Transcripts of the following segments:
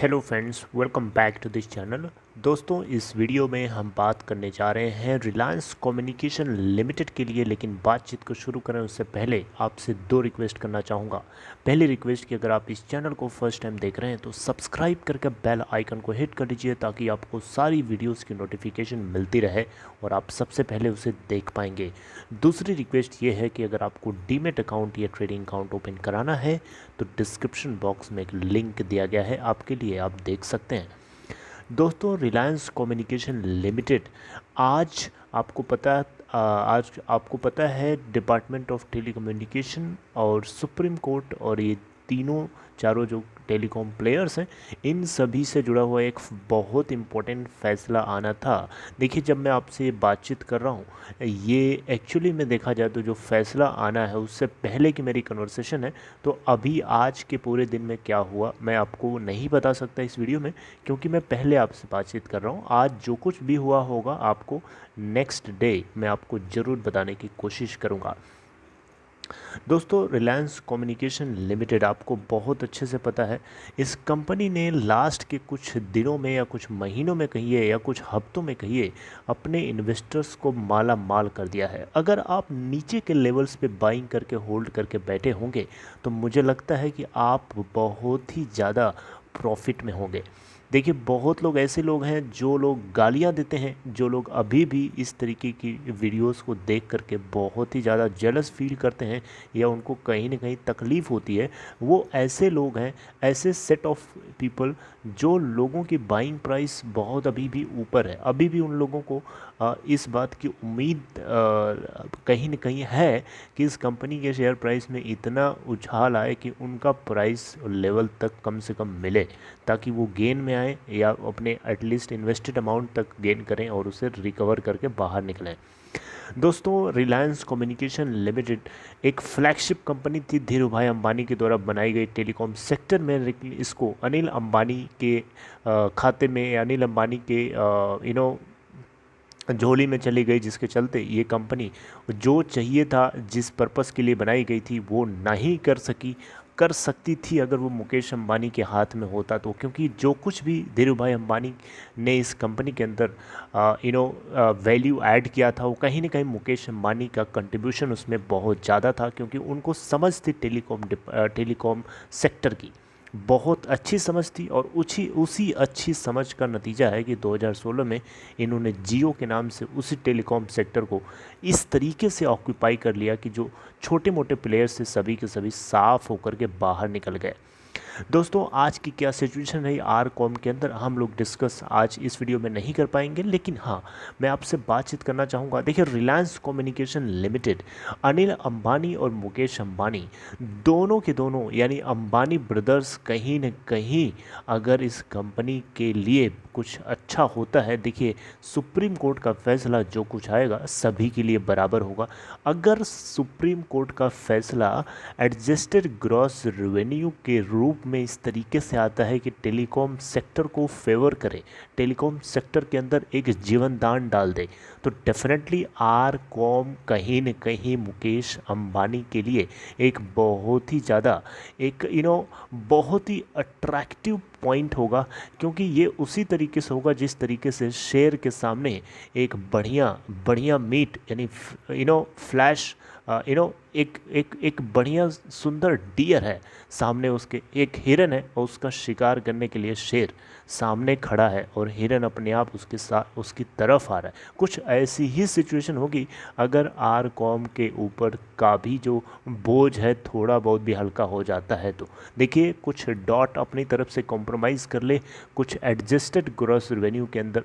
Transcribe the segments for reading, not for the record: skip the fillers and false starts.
Hello friends, welcome back to this channel. दोस्तों, इस video में हम बात करने जा रहे हैं रिलायंस कम्युनिकेशन लिमिटेड के लिए। लेकिन बातचीत को शुरू करें उससे पहले आपसे दो रिक्वेस्ट करना चाहूँगा। पहली रिक्वेस्ट कि अगर आप इस चैनल को फर्स्ट टाइम देख रहे हैं तो सब्सक्राइब करके बेल आइकन को हिट कर लीजिए ताकि आपको सारी वीडियोज़ की नोटिफिकेशन मिलती रहे और आप सबसे पहले उसे देख पाएंगे। दूसरी रिक्वेस्ट ये है कि अगर आपको डीमेट अकाउंट या ट्रेडिंग अकाउंट ओपन कराना है तो डिस्क्रिप्शन बॉक्स में एक लिंक दिया गया है, आपके लिए आप देख सकते हैं। दोस्तों, रिलायंस कम्युनिकेशन लिमिटेड आज आपको पता है डिपार्टमेंट ऑफ टेलीकम्युनिकेशन और सुप्रीम कोर्ट और ये चारों जो टेलीकॉम प्लेयर्स हैं, इन सभी से जुड़ा हुआ एक बहुत इम्पोर्टेंट फैसला आना था। देखिए, जब मैं आपसे ये बातचीत कर रहा हूँ, ये एक्चुअली में देखा जाए तो जो फैसला आना है उससे पहले की मेरी कन्वर्सेशन है। तो अभी आज के पूरे दिन में क्या हुआ मैं आपको नहीं बता सकता इस वीडियो में, क्योंकि मैं पहले आपसे बातचीत कर रहा हूँ। आज जो कुछ भी हुआ होगा आपको नेक्स्ट डे मैं आपको ज़रूर बताने की कोशिश करूँगा। दोस्तों, रिलायंस कम्युनिकेशन लिमिटेड आपको बहुत अच्छे से पता है, इस कंपनी ने लास्ट के कुछ दिनों में या कुछ महीनों में कहिए या कुछ हफ्तों में कहिए, अपने इन्वेस्टर्स को माला माल कर दिया है। अगर आप नीचे के लेवल्स पे बाइंग करके होल्ड करके बैठे होंगे तो मुझे लगता है कि आप बहुत ही ज़्यादा प्रॉफिट में होंगे। देखिए, बहुत लोग ऐसे लोग हैं जो लोग गालियां देते हैं, जो लोग अभी भी इस तरीके की वीडियोस को देख करके बहुत ही ज़्यादा जेलस फील करते हैं या उनको कहीं ना कहीं तकलीफ़ होती है। वो ऐसे लोग हैं, ऐसे सेट ऑफ पीपल जो लोगों की बाइंग प्राइस बहुत अभी भी ऊपर है। अभी भी उन लोगों को इस बात की उम्मीद कहीं ना कहीं है कि इस कंपनी के शेयर प्राइस में इतना उछाल आए कि उनका प्राइस लेवल तक कम से कम मिले, ताकि वो गेन में आए या अपने एटलीस्ट इन्वेस्टेड अमाउंट तक गेन करें और उसे रिकवर करके बाहर निकलें। दोस्तों, रिलायंस कम्युनिकेशन लिमिटेड एक फ्लैगशिप कंपनी थी धीरू भाई अंबानी के द्वारा बनाई गई टेलीकॉम सेक्टर में, लेकिन इसको अनिल अंबानी के खाते में, अनिल अंबानी के झोली में चली गई, जिसके चलते ये कंपनी जो चाहिए था, जिस पर्पस के लिए बनाई गई थी, वो नहीं कर सकती थी अगर वो मुकेश अंबानी के हाथ में होता तो। क्योंकि जो कुछ भी धीरू भाई अंबानी ने इस कंपनी के अंदर वैल्यू ऐड किया था, वो कहीं ना कहीं मुकेश अंबानी का कंट्रीब्यूशन उसमें बहुत ज़्यादा था, क्योंकि उनको समझ थी टेलीकॉम सेक्टर की, बहुत अच्छी समझ थी। और उसी अच्छी समझ का नतीजा है कि 2016 में इन्होंने जियो के नाम से उसी टेलीकॉम सेक्टर को इस तरीके से ऑक्यूपाई कर लिया कि जो छोटे मोटे प्लेयर्स से सभी के सभी साफ होकर के बाहर निकल गए। दोस्तों, आज की क्या सिचुएशन रही आर कॉम के अंदर, हम लोग डिस्कस आज इस वीडियो में नहीं कर पाएंगे, लेकिन हाँ, मैं आपसे बातचीत करना चाहूँगा। देखिए, रिलायंस कम्युनिकेशन लिमिटेड, अनिल अंबानी और मुकेश अंबानी दोनों के दोनों यानी अंबानी ब्रदर्स कहीं न कहीं अगर इस कंपनी के लिए कुछ अच्छा होता है, देखिए सुप्रीम कोर्ट का फैसला जो कुछ आएगा सभी के लिए बराबर होगा। अगर सुप्रीम कोर्ट का फैसला एडजस्टेड ग्रॉस रेवेन्यू के रूप में इस तरीके से आता है कि टेलीकॉम सेक्टर को फेवर करे, टेलीकॉम सेक्टर के अंदर एक जीवन दान डाल दे, तो डेफिनेटली आर कॉम कहीं न कहीं मुकेश अंबानी के लिए एक बहुत ही ज़्यादा एक बहुत ही अट्रैक्टिव पॉइंट होगा। क्योंकि ये उसी तरीके से होगा जिस तरीके से शेर के सामने एक बढ़िया बढ़िया मीट यानी फ्लैश एक बढ़िया सुंदर डियर है सामने, उसके एक हिरन है और उसका शिकार करने के लिए शेर सामने खड़ा है और हिरन अपने आप उसके साथ उसकी तरफ आ रहा है। कुछ ऐसी ही सिचुएशन होगी अगर आर कॉम के ऊपर का भी जो बोझ है थोड़ा बहुत भी हल्का हो जाता है तो। देखिए, कुछ डॉट अपनी तरफ से कॉम्प्रोमाइज़ कर ले, कुछ एडजस्टेड ग्रॉस रेवेन्यू के अंदर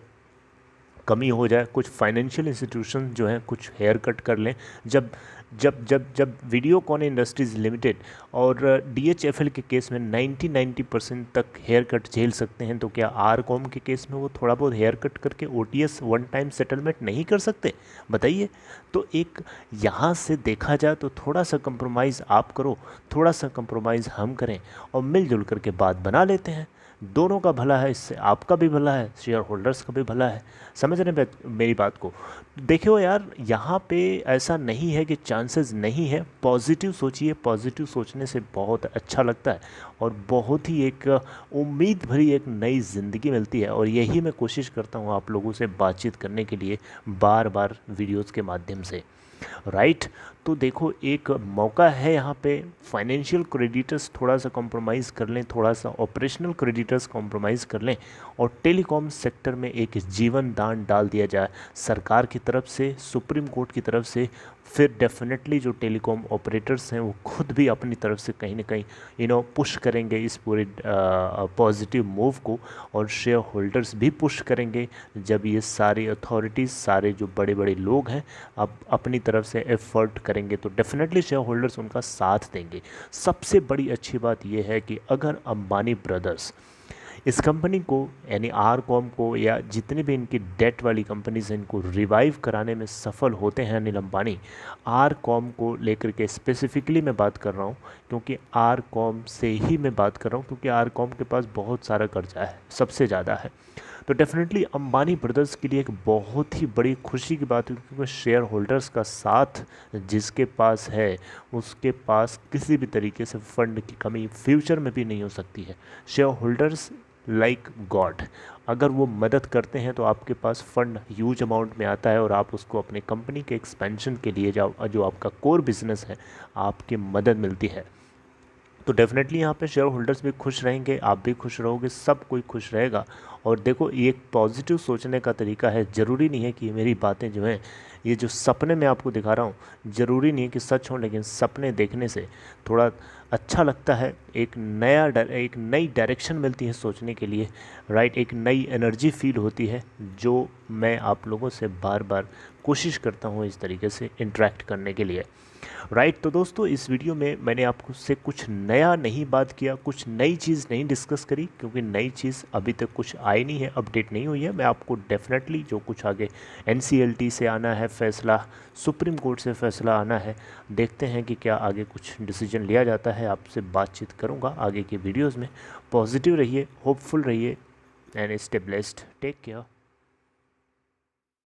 कमी हो जाए, कुछ फाइनेंशियल इंस्टीट्यूशन जो हैं कुछ हेयर कट कर लें। जब जब जब जब वीडियोकॉन इंडस्ट्रीज़ लिमिटेड और DHFL के केस में 90% तक हेयर कट झेल सकते हैं, तो क्या आर कॉम के केस में वो थोड़ा बहुत हेयर कट करके OTS वन टाइम सेटलमेंट नहीं कर सकते? बताइए। तो एक यहाँ से देखा जाए तो थोड़ा सा कंप्रोमाइज़ आप करो, थोड़ा सा कंप्रोमाइज़ हम करें और मिलजुल करके बात बना लेते हैं। दोनों का भला है, इससे आपका भी भला है, शेयर होल्डर्स का भी भला है। समझ रहे हैं मेरी बात को? देखो यार, यहाँ पे ऐसा नहीं है कि चांसेस नहीं है। पॉजिटिव सोचिए, पॉजिटिव सोचने से बहुत अच्छा लगता है और बहुत ही एक उम्मीद भरी एक नई ज़िंदगी मिलती है। और यही मैं कोशिश करता हूँ आप लोगों से बातचीत करने के लिए बार बार वीडियोज़ के माध्यम से, राइट। तो देखो, एक मौका है यहाँ पे। फाइनेंशियल क्रेडिटर्स थोड़ा सा कॉम्प्रोमाइज़ कर लें, थोड़ा सा ऑपरेशनल क्रेडिटर्स कॉम्प्रोमाइज़ कर लें और टेलीकॉम सेक्टर में एक जीवन दान डाल दिया जाए सरकार की तरफ से, सुप्रीम कोर्ट की तरफ से। फिर डेफिनेटली जो टेलीकॉम ऑपरेटर्स हैं वो खुद भी अपनी तरफ से कहीं ना कहीं पुश करेंगे इस पूरे पॉजिटिव मूव को, और शेयर होल्डर्स भी पुश करेंगे जब ये सारी अथॉरिटीज़, सारे जो बड़े बड़े लोग हैं अब अपनी तरफ से एफर्ट करेंगे तो डेफिनेटली शेयर होल्डर्स उनका साथ देंगे। सबसे बड़ी अच्छी बात यह है कि अगर अंबानी ब्रदर्स इस कंपनी को, यानी आर कॉम को, या जितने भी इनकी डेट वाली कंपनीज हैं, इनको रिवाइव कराने में सफल होते हैं अनिल अंबानी, आर कॉम को लेकर के स्पेसिफिकली मैं बात कर रहा हूँ, क्योंकि आर कॉम से ही मैं बात कर रहा हूँ, क्योंकि आर कॉम के पास बहुत सारा कर्जा है, सबसे ज़्यादा है। तो डेफिनेटली अंबानी ब्रदर्स के लिए एक बहुत ही बड़ी खुशी की बात है, क्योंकि शेयर होल्डर्स का साथ जिसके पास है उसके पास किसी भी तरीके से फंड की कमी फ्यूचर में भी नहीं हो सकती है। शेयर होल्डर्स लाइक गॉड, अगर वो मदद करते हैं तो आपके पास फंड ह्यूज अमाउंट में आता है और आप उसको अपने कंपनी के एक्सपेंशन के लिए जो आपका कोर बिजनेस है आपकी मदद मिलती है। तो डेफिनेटली यहाँ पे शेयर होल्डर्स भी खुश रहेंगे, आप भी खुश रहोगे, सब कोई खुश रहेगा। और देखो, ये एक पॉजिटिव सोचने का तरीका है। ज़रूरी नहीं है कि मेरी बातें जो हैं, ये जो सपने मैं आपको दिखा रहा हूँ, ज़रूरी नहीं है कि सच हो, लेकिन सपने देखने से थोड़ा अच्छा लगता है। एक नई डायरेक्शन मिलती है सोचने के लिए, राइट। एक नई एनर्जी फील होती है, जो मैं आप लोगों से बार बार कोशिश करता हूँ इस तरीके से इंटरेक्ट करने के लिए, राइट। तो दोस्तों, इस वीडियो में मैंने आपको से कुछ नया नहीं बात किया, कुछ नई चीज़ नहीं डिस्कस करी, क्योंकि नई चीज़ अभी तक कुछ आई नहीं है, अपडेट नहीं हुई है। मैं आपको डेफिनेटली जो कुछ आगे NCLT से आना है फैसला, सुप्रीम कोर्ट से फैसला आना है, देखते हैं कि क्या आगे कुछ डिसीजन लिया जाता है, आपसे बातचीत करूँगा आगे की वीडियोज़ में। पॉजिटिव रहिए, होपफुल रहिए and stay blessed, take care.